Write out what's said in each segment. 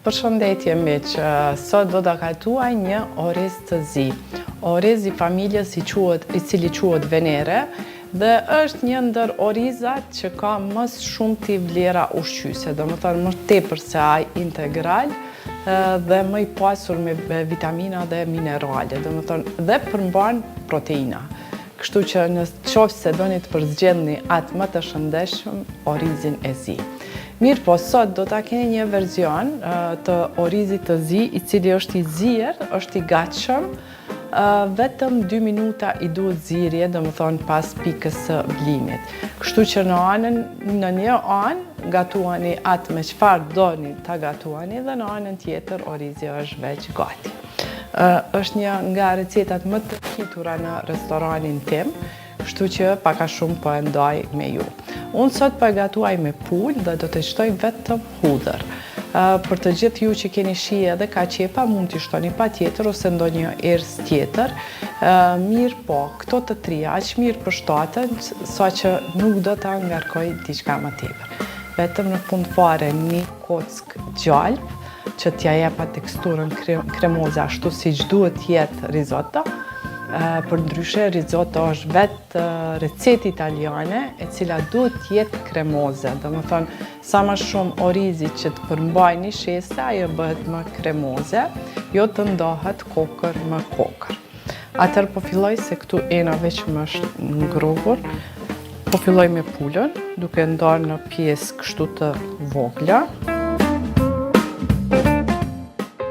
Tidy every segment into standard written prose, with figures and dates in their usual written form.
Përshëndetje miq, sot do ta kajtuaj një oriz të zi. Oriz i familjes i cili quhet venere dhe është një ndër orizat që ka më shumë t'i vlera ushqyese, domethënë më tepër se ai integral dhe më i pasur me vitamina dhe minerale, domethënë dhe përmban proteina. Kështu që nëse doni të përzgjedhni atë më të shëndetshëm, orizin e zi. Mirë po, sot do ta keni një verzion të orizit të zi, i cili është i zier, është i gatshëm, vetëm 2 minuta i duhet zirje, domethënë pas pikës së blimit. Kështu që në një anë gatuani atë me çfarë doni ta gatuani dhe në anën tjetër orizi është veç gati. Është një nga recetat më të shitura në restoranin tim, kështu që pak a shumë po e ndaj me ju. Unë sot po e gatuaj me pulë dhe do të shtoj vetëm hudhër. Për të gjithë ju që keni shije edhe kaqepa, mund t'i shtoni patjetër ose ndonjë erës tjetër. Mirë po, këto të trija aq mirë përshtaten, saqë nuk do ta ngarkoj diçka më tepër. Vetëm në fund fare një kock gjalp që t'ja jep teksturën kremoze ashtu siç duhet jetë risotto. Përndryshe risotto është vetë recetë italiane e cila duhet jetë kremoze. Domethënë, sa më shumë orizi që të përmbajë një shese, ajo bëhet më kremoze, jo të ndohet kokër më kokër. Atëherë po filloj se këtu ena veç më është ngrohur. Po filloj me pulën, duke ndarë në pjesë kështu të vogla.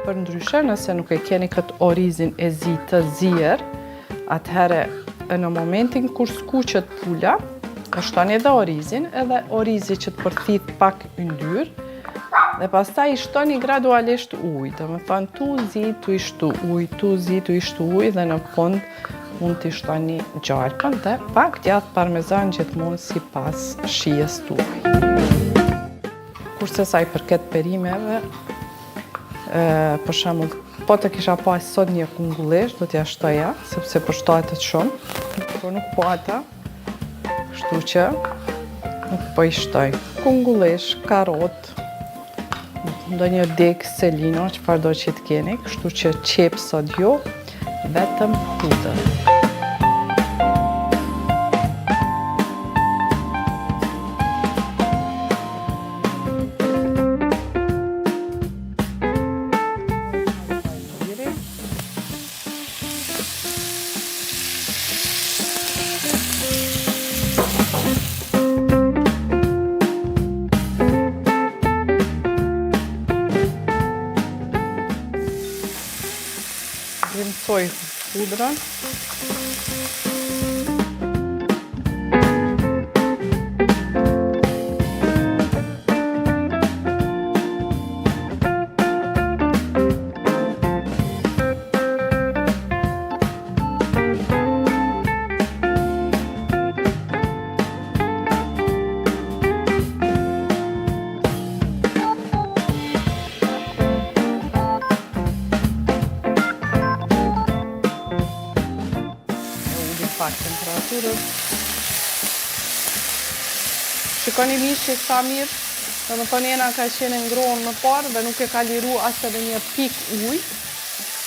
Përndryshe, nëse nuk e keni këtë orizin e zi të zier, atëherë në momentin kur skuqet pula, e shtoni edhe orizin, edhe orizi që të përthith pak yndyrë, dhe pastaj i shtoni gradualisht ujë, domethënë tu zi, tu i shtu ujë, tu zi, tu i shtu ujë, dhe në fund mund t'i shtoni gjalpën dhe pak djathë parmezan gjithmonë sipas shijes tuaj. Kurse sa i përket perimeve, për shembull, po të kisha pas sot një kungullesh, do t'ja shtoja, sepse përshtatet shumë, por nuk po ata, kështu që nuk po i shtoj. Kungullesh, karot, ndonjë deg selino, çfarë do që të keni, kështu që qep sot jo, vetëm hudhër. Rimsoj hudrën. Pak temperaturën. Shikoni mishi sa mirë, domethënë jena ka qenë ngrohur më parë dhe nuk e ka liru as edhe një pikë ujë,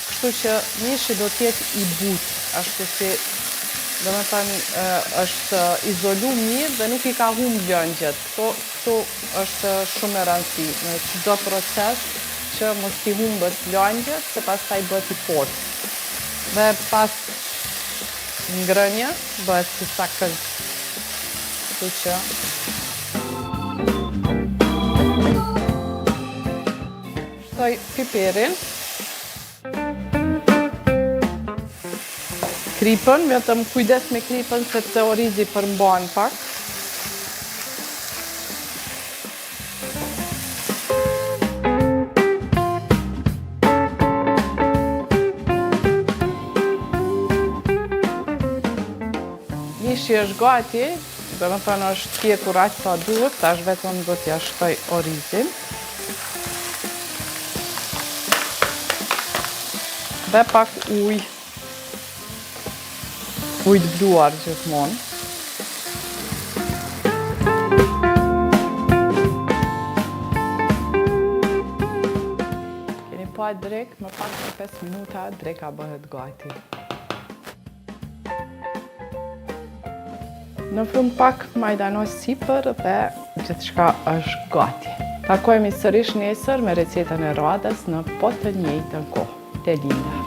kështu që mishi do të jetë i butë, ashtu si domethënë është izolu mirë dhe nuk i ka humbë lëngjet. Këtu është shumë e rëndësishme në çdo proces që mos i humbet lëngjet, se pastaj bëhet i fortë. Dhe pas ngrënje bëhet si saktë. Kështu që shtoj piperin, kripën, vetëm kujdes me kripën sepse orizi përmban pak. Mishi është gati, domethënë është pjekur aq sa duhet, tash vetëm do t'ja shtoj orizin. Dhe pak ujë. Ujë të bluar gjithmonë. bëhet drek, më pak se 5 minuta dreka bëhet gati. Në fund pak majdanos sipër dhe gjithçka është gati. Takohemi sërish nesër me recetën e radhës në po të njëjtën kohë. Të linda.